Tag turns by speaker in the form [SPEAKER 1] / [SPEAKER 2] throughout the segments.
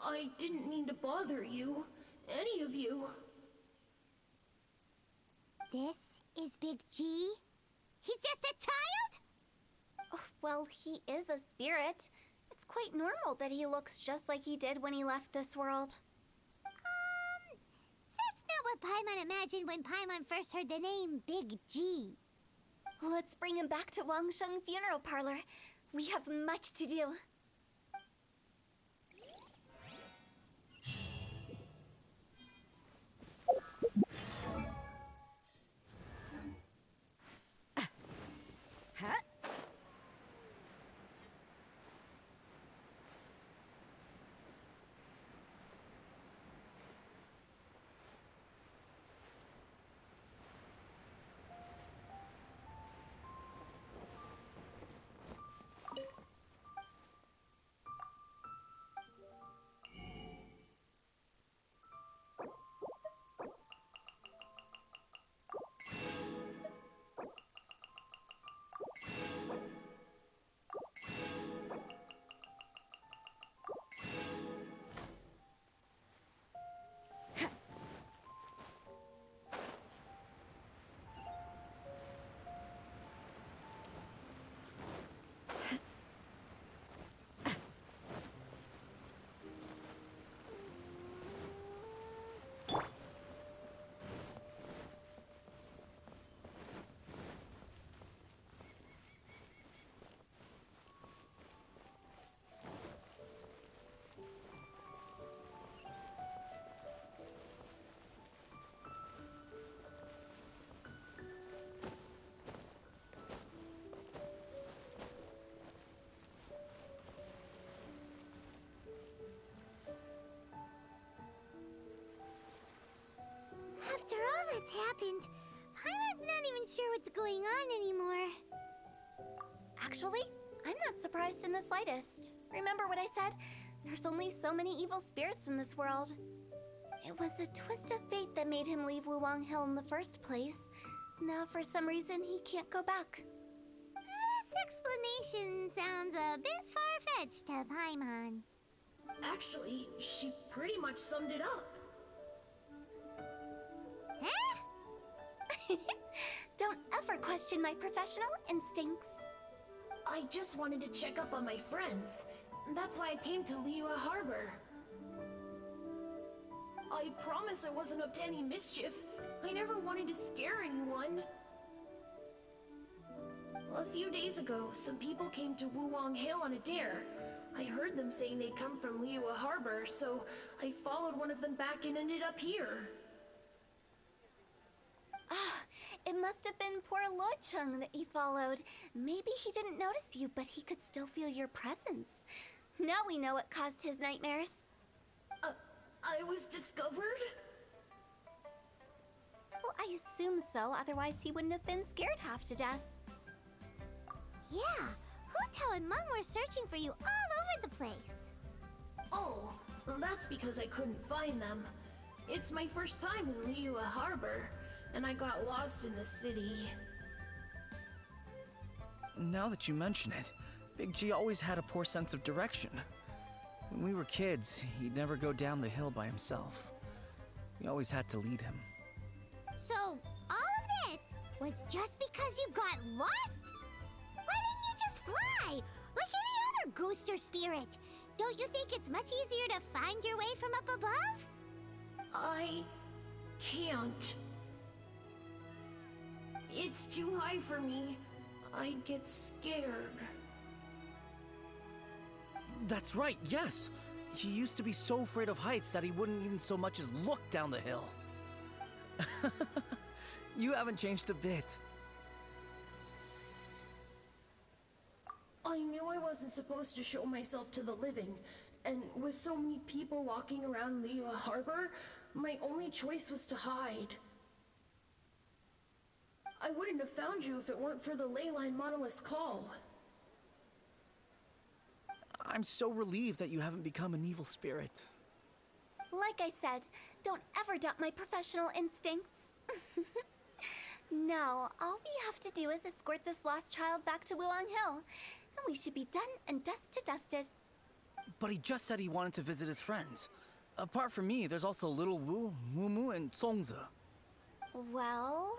[SPEAKER 1] I didn't mean to bother you. Any of you.
[SPEAKER 2] This is Big G? He's just a child?
[SPEAKER 3] Oh, well, he is a spirit. It's quite normal that he looks just like he did when he left this world.
[SPEAKER 2] That's not what Paimon imagined when Paimon first heard the name Big G.
[SPEAKER 3] Let's bring him back to Wangsheng Funeral Parlor. We have much to do.
[SPEAKER 2] After all that's happened, Paimon's not even sure what's going on anymore.
[SPEAKER 3] Actually, I'm not surprised in the slightest. Remember what I said? There's only so many evil spirits in this world. It was a twist of fate that made him leave Wuwang Hill in the first place. Now, for some reason, he can't go back.
[SPEAKER 2] This explanation sounds a bit far-fetched to Paimon.
[SPEAKER 1] Actually, she pretty much summed it up.
[SPEAKER 2] Huh?
[SPEAKER 3] Don't ever question my professional instincts.
[SPEAKER 1] I just wanted to check up on my friends. That's why I came to Liyue Harbor. I promise I wasn't up to any mischief. I never wanted to scare anyone. A few days ago, some people came to Wuwang Hill on a dare. I heard them saying they'd come from Liyue Harbor, so I followed one of them back and ended up here.
[SPEAKER 3] Ah, it must have been poor Luocheng that you followed. Maybe he didn't notice you, but he could still feel your presence. Now we know what caused his nightmares.
[SPEAKER 1] I was discovered?
[SPEAKER 3] Well, I assume so, otherwise he wouldn't have been scared half to death.
[SPEAKER 2] Yeah, Hu and Meng were searching for you all over the place.
[SPEAKER 1] Oh, well, that's because I couldn't find them. It's my first time in Liyue Harbor, and I got lost in the city.
[SPEAKER 4] Now that you mention it, Big G always had a poor sense of direction. When we were kids, he'd never go down the hill by himself. We always had to lead him.
[SPEAKER 2] So, all of this was just because you got lost? Why didn't you just fly? Like any other ghost or spirit? Don't you think it's much easier to find your way from up above?
[SPEAKER 1] I can't. It's too high for me. I'd get scared.
[SPEAKER 4] That's right, yes! He used to be so afraid of heights that he wouldn't even so much as look down the hill. You haven't changed a bit.
[SPEAKER 1] I knew I wasn't supposed to show myself to the living, and with so many people walking around Liyue Harbor, my only choice was to hide. I wouldn't have found you if it weren't for the Leyline Monolith's call.
[SPEAKER 4] I'm so relieved that you haven't become an evil spirit.
[SPEAKER 3] Like I said, don't ever doubt my professional instincts. Now, all we have to do is escort this lost child back to Wuwang Hill, and we should be done and dusted.
[SPEAKER 4] But he just said he wanted to visit his friends. Apart from me, there's also Little Wu, Mumu, and Songze.
[SPEAKER 3] Well,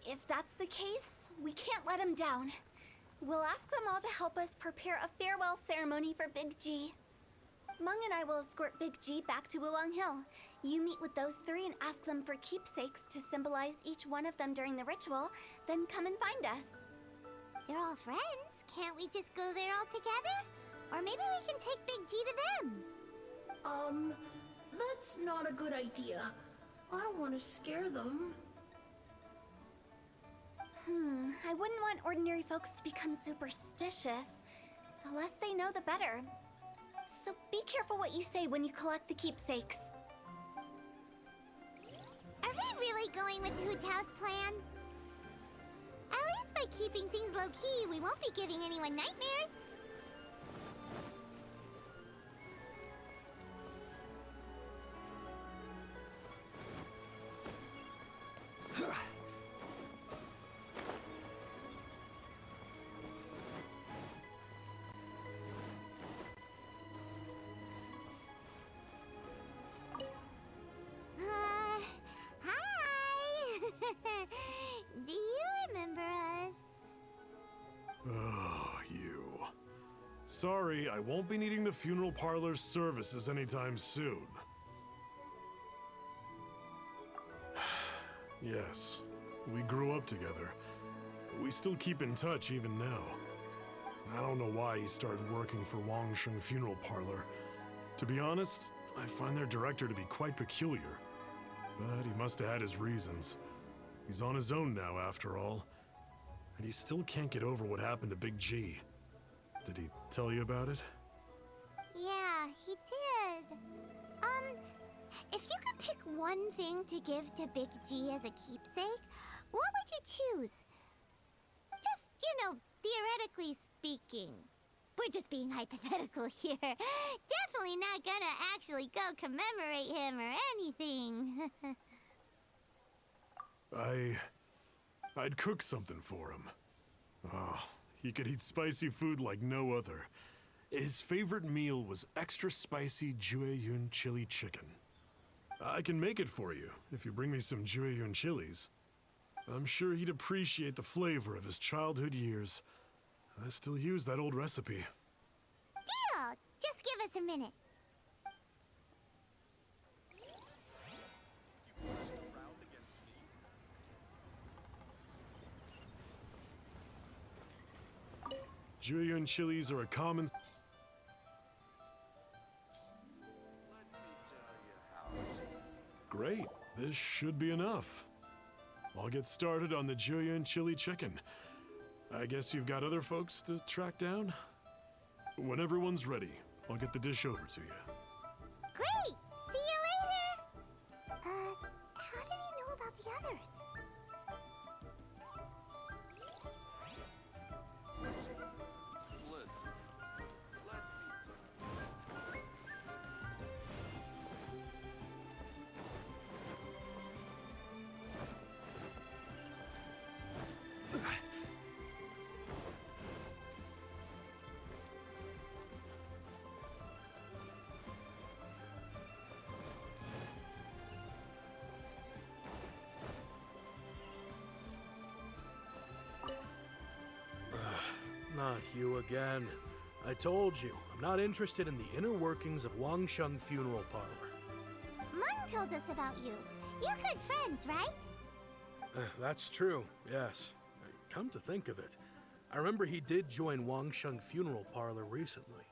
[SPEAKER 3] if that's the case, we can't let him down. We'll ask them all to help us prepare a farewell ceremony for Big G. Mung and I will escort Big G back to Wuwang Hill. You meet with those three and ask them for keepsakes to symbolize each one of them during the ritual, then come and find us.
[SPEAKER 2] They're all friends. Can't we just go there all together? Or maybe we can take Big G to them.
[SPEAKER 1] That's not a good idea. I don't want to scare them.
[SPEAKER 3] I wouldn't want ordinary folks to become superstitious. The less they know, the better. So be careful what you say when you collect the keepsakes.
[SPEAKER 2] Are we really going with Hu Tao's plan? At least by keeping things low-key, we won't be giving anyone nightmares. Hi! Do you remember us?
[SPEAKER 5] Oh, you. Sorry, I won't be needing the funeral parlor's services anytime soon. Yes, we grew up together. But we still keep in touch even now. I don't know why he started working for Wangsheng Funeral Parlor. To be honest, I find their director to be quite peculiar. But he must have had his reasons. He's on his own now, after all. And he still can't get over what happened to Big G. Did he tell you about it?
[SPEAKER 2] Yeah, he did. If you could pick one thing to give to Big G as a keepsake, what would you choose? Just, theoretically speaking. We're just being hypothetical here. Definitely not gonna actually go commemorate him or anything.
[SPEAKER 5] I'd cook something for him. Oh, he could eat spicy food like no other. His favorite meal was extra spicy Jueyun chili chicken. I can make it for you if you bring me some Jueyun chilies. I'm sure he'd appreciate the flavor of his childhood years. I still use that old recipe.
[SPEAKER 2] Deal! Just give us a minute.
[SPEAKER 5] Jueyun chilies are a common... Great, this should be enough. I'll get started on the Jueyun chili chicken. I guess you've got other folks to track down? When everyone's ready, I'll get the dish over to you.
[SPEAKER 2] Great! See you later! How did he know about the others?
[SPEAKER 6] Not you again. I told you, I'm not interested in the inner workings of Wangsheng Funeral Parlor.
[SPEAKER 2] Mung told us about you. You're good friends, right?
[SPEAKER 6] That's true, yes. Come to think of it, I remember he did join Wangsheng Funeral Parlor recently.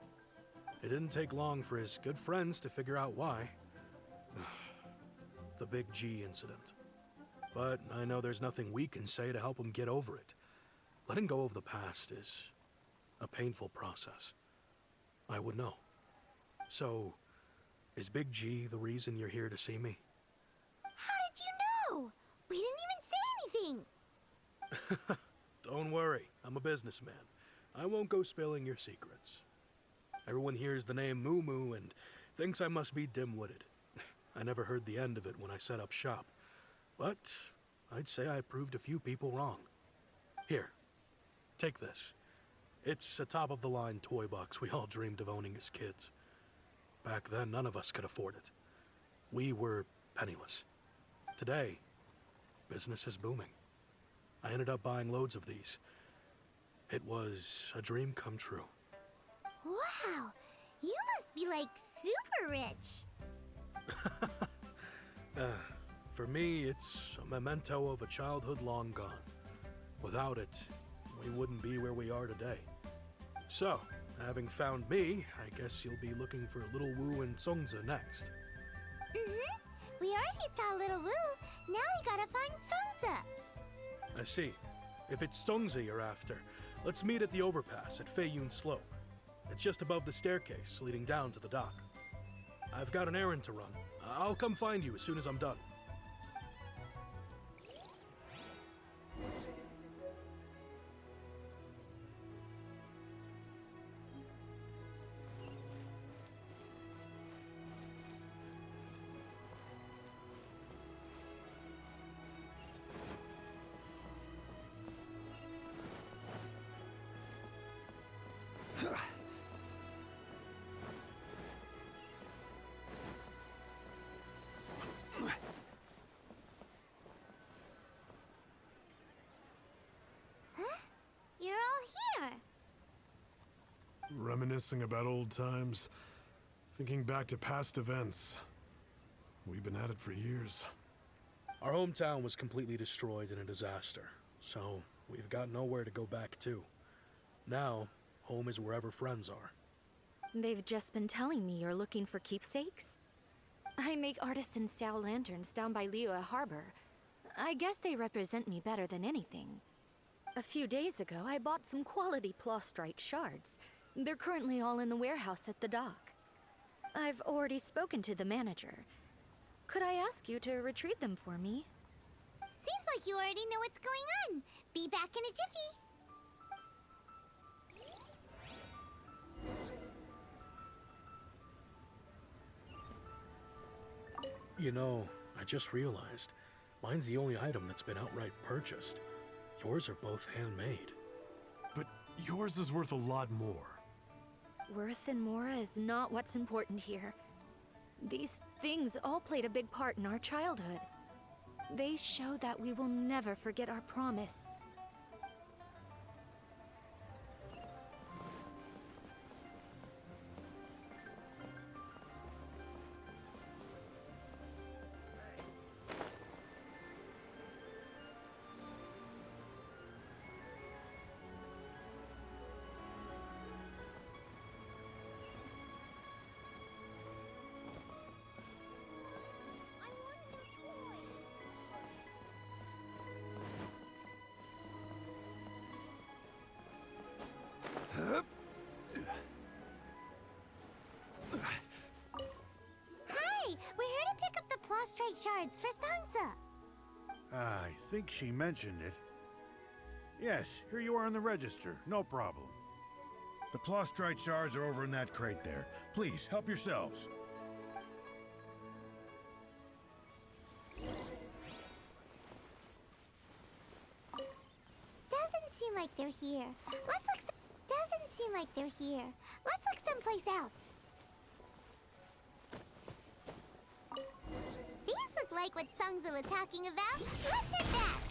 [SPEAKER 6] It didn't take long for his good friends to figure out why. The Big G incident. But I know there's nothing we can say to help him get over it. Letting go of the past is a painful process. I would know. So, is Big G the reason you're here to see me?
[SPEAKER 2] How did you know? We didn't even say anything.
[SPEAKER 6] Don't worry, I'm a businessman. I won't go spilling your secrets. Everyone hears the name Moo Moo and thinks I must be dim-witted. I never heard the end of it when I set up shop. But I'd say I proved a few people wrong. Here, take this. It's a top-of-the-line toy box we all dreamed of owning as kids. Back then, none of us could afford it. We were penniless. Today, business is booming. I ended up buying loads of these. It was a dream come true.
[SPEAKER 2] Wow, you must be like super rich.
[SPEAKER 6] For me, it's a memento of a childhood long gone. Without it, we wouldn't be where we are today. So, having found me, I guess you'll be looking for Little Wu and Songza next.
[SPEAKER 2] We already saw Little Wu. Now we gotta find Songza.
[SPEAKER 6] I see. If it's Songza you're after, let's meet at the overpass at Feiyun Slope. It's just above the staircase leading down to the dock. I've got an errand to run. I'll come find you as soon as I'm done.
[SPEAKER 2] You're all here.
[SPEAKER 5] Reminiscing about old times, thinking back to past events. We've been at it for years.
[SPEAKER 6] Our hometown was completely destroyed in a disaster, so we've got nowhere to go back to. Now, home is wherever friends are.
[SPEAKER 3] They've just been telling me you're looking for keepsakes. I make artisan Xiao lanterns down by Liyue Harbor. I guess they represent me better than anything. A few days ago, I bought some quality plastrite shards. They're currently all in the warehouse at the dock. I've already spoken to the manager. Could I ask you to retrieve them for me?
[SPEAKER 2] Seems like you already know what's going on. Be back in a jiffy.
[SPEAKER 6] You know, I just realized, mine's the only item that's been outright purchased. Yours are both handmade.
[SPEAKER 5] But yours is worth a lot more.
[SPEAKER 3] Worth and more is not what's important here. These things all played a big part in our childhood. They show that we will never forget our promise.
[SPEAKER 2] Hi, we're here to pick up the plastrite shards for Songza.
[SPEAKER 7] I think she mentioned it. Yes, here you are on the register. No problem. The plastrite shards are over in that crate there. Please, help yourselves.
[SPEAKER 2] Doesn't seem like they're here. Doesn't seem like they're here. Let's look someplace else. These look like what Songza was talking about. Let's head back.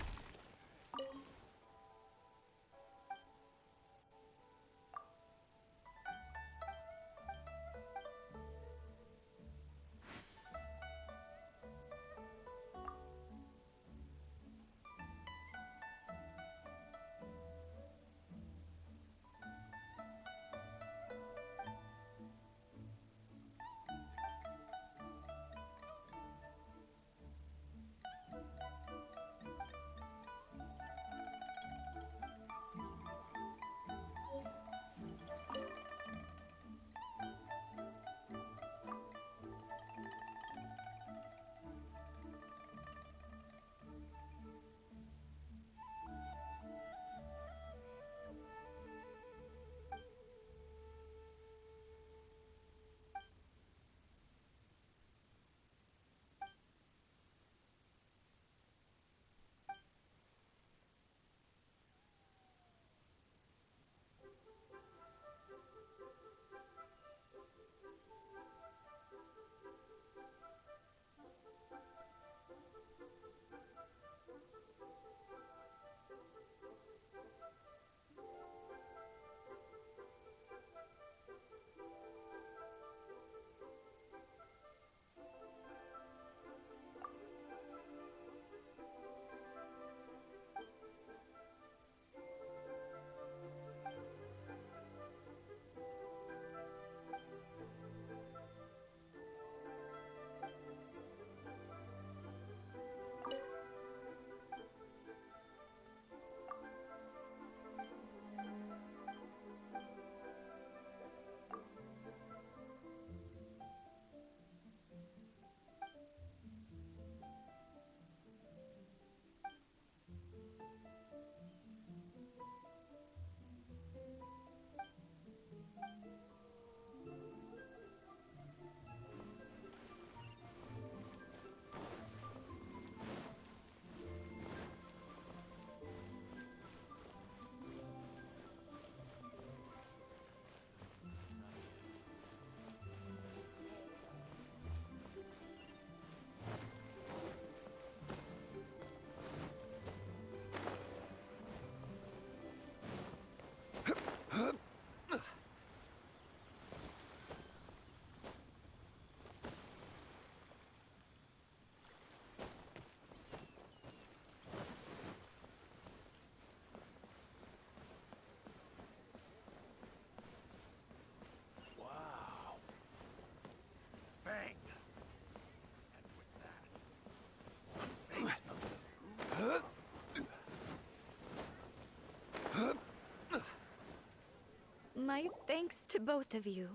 [SPEAKER 8] My thanks to both of you.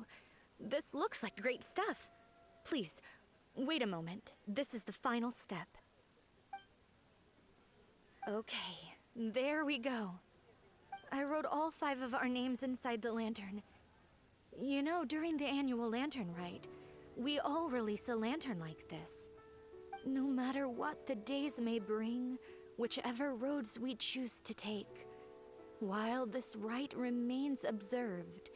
[SPEAKER 8] This looks like great stuff. Please, wait a moment. This is the final step. Okay, there we go. I wrote all 5 of our names inside the lantern. You know, during the annual lantern rite, we all release a lantern like this. No matter what the days may bring, whichever roads we choose to take, while this rite remains observed,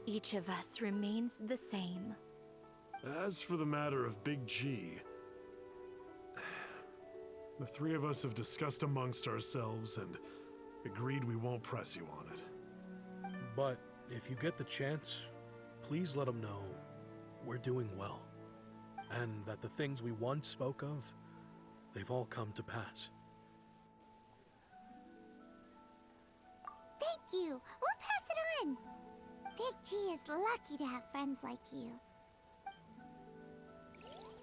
[SPEAKER 8] each of us remains the same.
[SPEAKER 5] As for the matter of Big G, the 3 of us have discussed amongst ourselves and agreed we won't press you on it.
[SPEAKER 6] But if you get the chance, please let him know we're doing well, and that the things we once spoke of, they've all come to pass.
[SPEAKER 2] Thank you. We'll pass it on. Big G is lucky to have friends like you.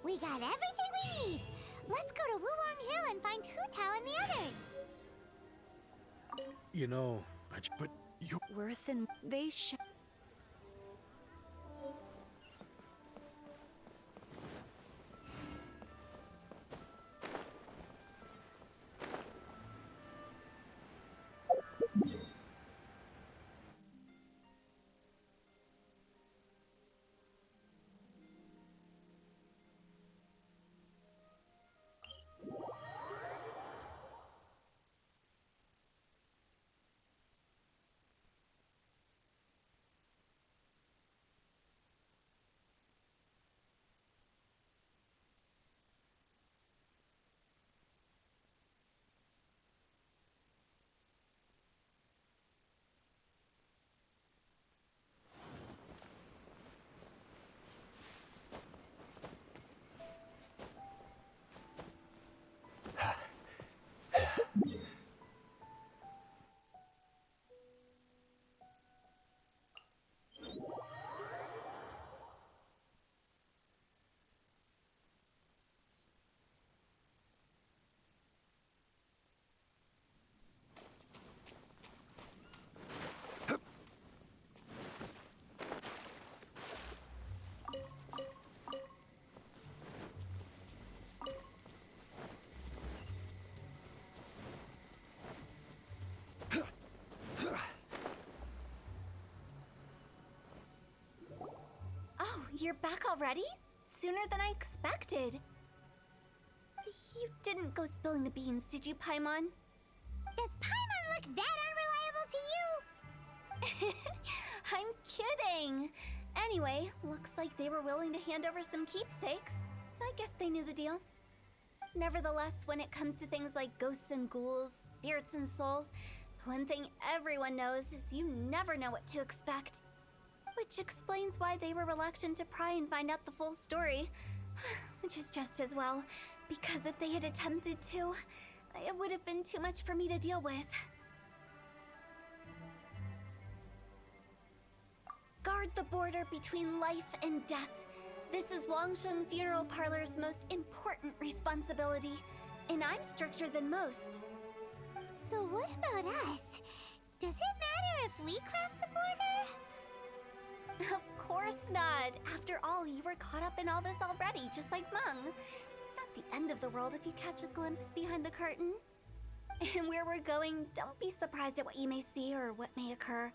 [SPEAKER 2] We got everything we need. Let's go to Wulong Hill and find Hu Tao and the others.
[SPEAKER 6] You know, but you...
[SPEAKER 8] Worth and they
[SPEAKER 3] You're back already? Sooner than I expected. You didn't go spilling the beans, did you, Paimon?
[SPEAKER 2] Does Paimon look that unreliable to you?
[SPEAKER 3] I'm kidding. Anyway, looks like they were willing to hand over some keepsakes, so I guess they knew the deal. Nevertheless, when it comes to things like ghosts and ghouls, spirits and souls, one thing everyone knows is you never know what to expect. Which explains why they were reluctant to pry and find out the full story. Which is just as well, because if they had attempted to, it would have been too much for me to deal with. Guard the border between life and death. This is Wangsheng Funeral Parlor's most important responsibility, and I'm stricter than most.
[SPEAKER 2] So what about us? Does it matter if we cross the border?
[SPEAKER 3] Of course not. After all, you were caught up in all this already, just like Meng. It's not the end of the world if you catch a glimpse behind the curtain. And where we're going, don't be surprised at what you may see or what may occur.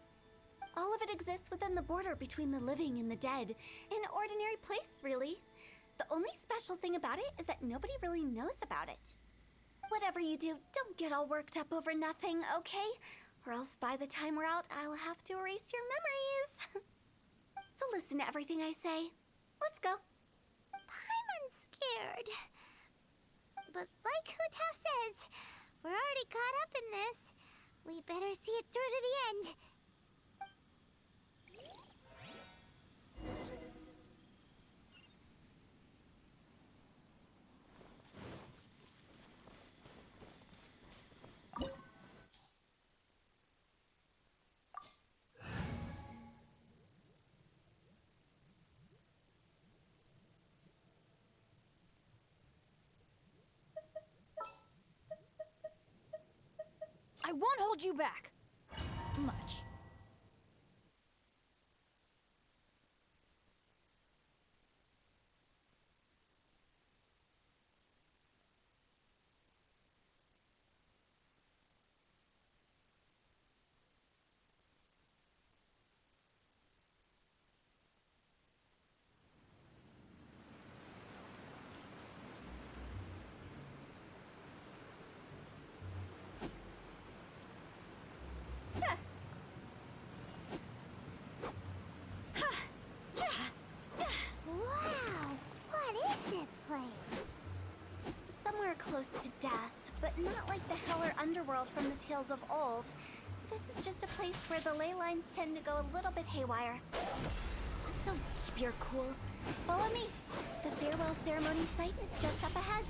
[SPEAKER 3] All of it exists within the border between the living and the dead. An ordinary place, really. The only special thing about it is that nobody really knows about it. Whatever you do, don't get all worked up over nothing, okay? Or else by the time we're out, I'll have to erase your memories. So listen to everything I say. Let's go.
[SPEAKER 2] Paimon's scared. But like Hu Tao says, we're already caught up in this. We better see it through to the end.
[SPEAKER 8] I won't hold you back. Much.
[SPEAKER 3] Not like the hell or underworld from the tales of old. This is just a place where the ley lines tend to go a little bit haywire. So keep your cool. Follow me. The farewell ceremony site is just up ahead.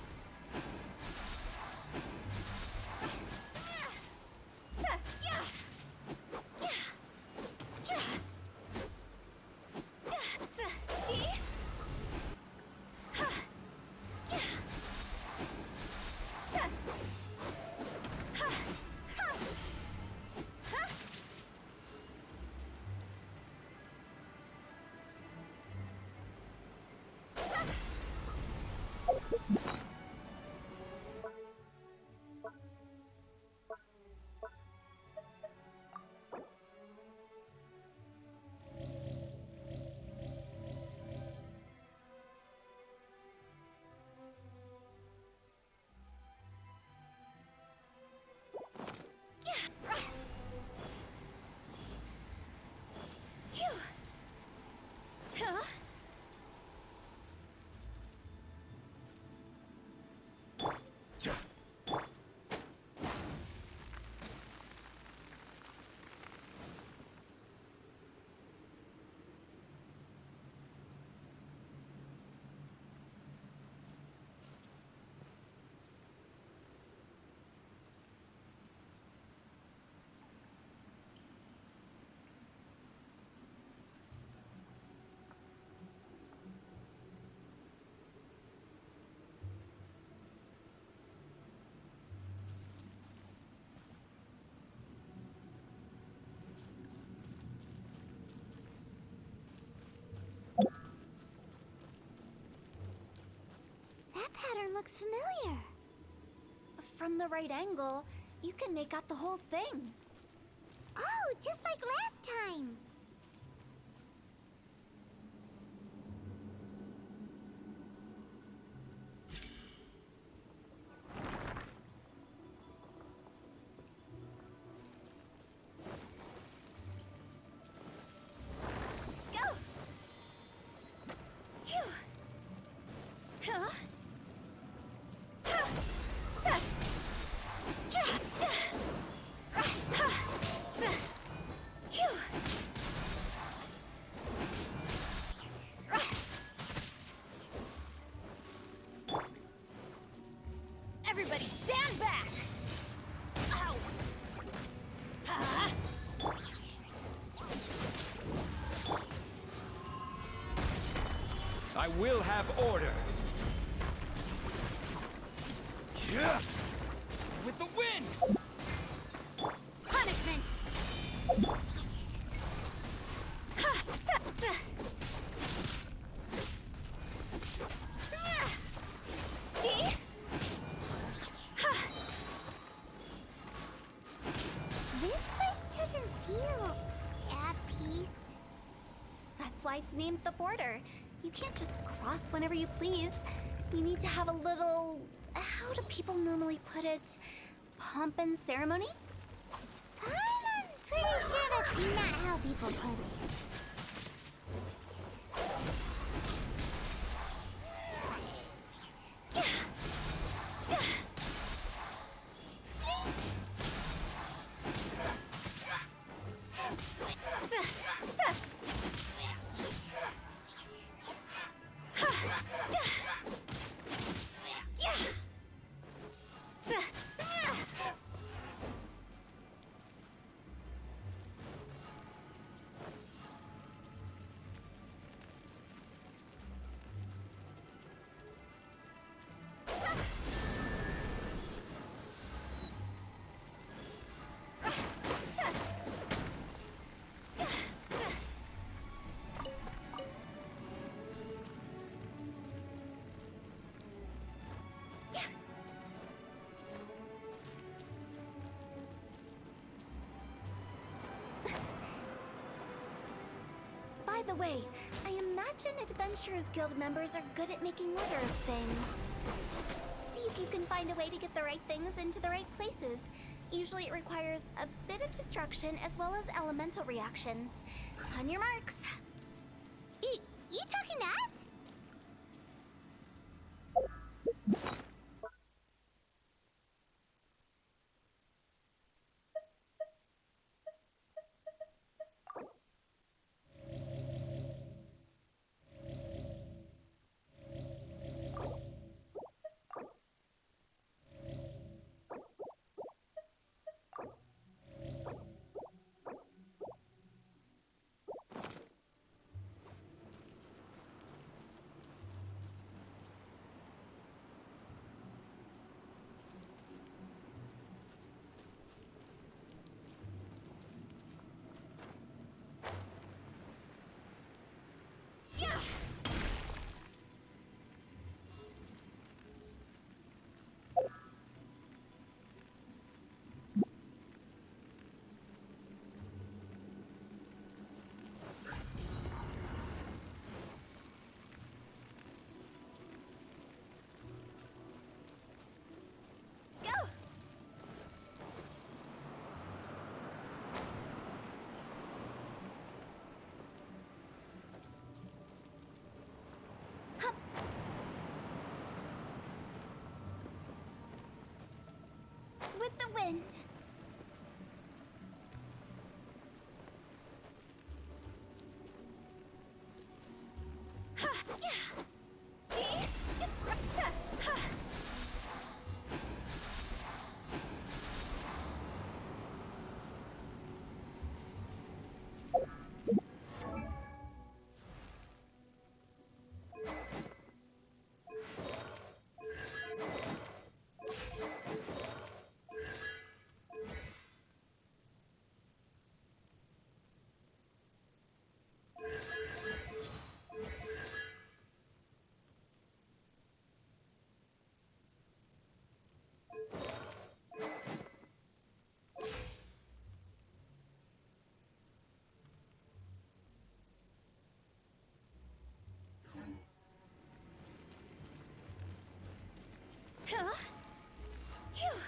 [SPEAKER 2] That pattern looks familiar.
[SPEAKER 3] From the right angle, you can make out the whole thing.
[SPEAKER 2] Oh, just like last time.
[SPEAKER 3] Go! Phew! Huh? Everybody stand back! Ow!
[SPEAKER 9] I will have order. Yeah. With the wind!
[SPEAKER 3] Punishment! See?
[SPEAKER 2] This place doesn't feel at peace.
[SPEAKER 3] That's why it's named the border. You can't just cross whenever you please. You need to have a little... how do people normally put it? Pomp and ceremony?
[SPEAKER 2] Paimon's pretty sure that's not how people put it.
[SPEAKER 3] By the way, I imagine Adventurers Guild members are good at making order of things. See if you can find a way to get the right things into the right places. Usually it requires a bit of destruction as well as elemental reactions. On your marks.
[SPEAKER 2] You talking to us?
[SPEAKER 3] with the wind. Huh? Phew.